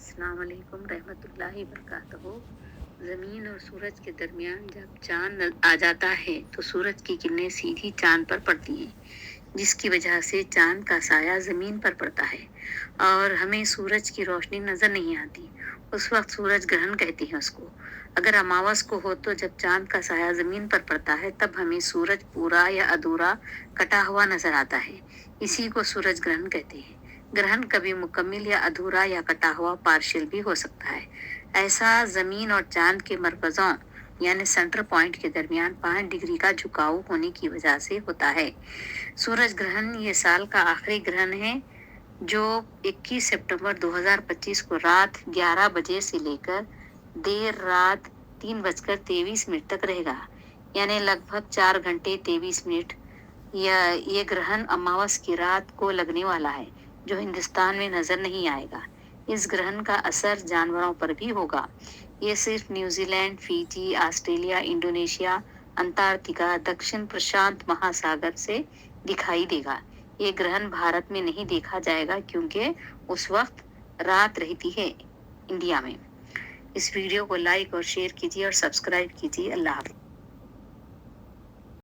अस्सलाम वालेकुम रहमतुल्लाहि वबरकातुहू। ज़मीन और सूरज के दरमियान जब चांद आ जाता है तो सूरज की किरणें सीधी चांद पर पड़ती हैं, जिसकी वजह से चांद का साया ज़मीन पर पड़ता है और हमें सूरज की रोशनी नज़र नहीं आती। उस वक्त सूरज ग्रहण कहते हैं उसको। अगर अमावस को हो तो जब चांद का साया ज़मीन पर पड़ता है तब हमें सूरज पूरा या अधूरा कटा हुआ नज़र आता है। इसी को सूरज ग्रहण कहते हैं। ग्रहण कभी मुकम्मल या अधूरा या कटा हुआ पार्शियल भी हो सकता है। ऐसा जमीन और चांद के मरकज़ों यानी सेंटर पॉइंट के दरमियान 5 डिग्री का झुकाव होने की वजह से होता है। सूरज ग्रहण ये साल का आखिरी ग्रहण है जो 21 सितंबर 2025 को रात 11 बजे से लेकर देर रात 3:23 तक रहेगा, यानी लगभग 4 घंटे 23 मिनट। ये ग्रहण अमावस की रात को लगने वाला है, जो हिंदुस्तान में नजर नहीं आएगा। इस ग्रहण का असर जानवरों पर भी होगा। ये सिर्फ New Zealand, Fiji, Australia, Indonesia, Antarctica, दक्षिण प्रशांत महासागर से दिखाई देगा। ये ग्रहण भारत में नहीं देखा जाएगा क्योंकि उस वक्त रात रहती है इंडिया में। इस वीडियो को लाइक और शेयर कीजिए और सब्सक्राइब कीजिए। अल्लाह हाफ़िज़।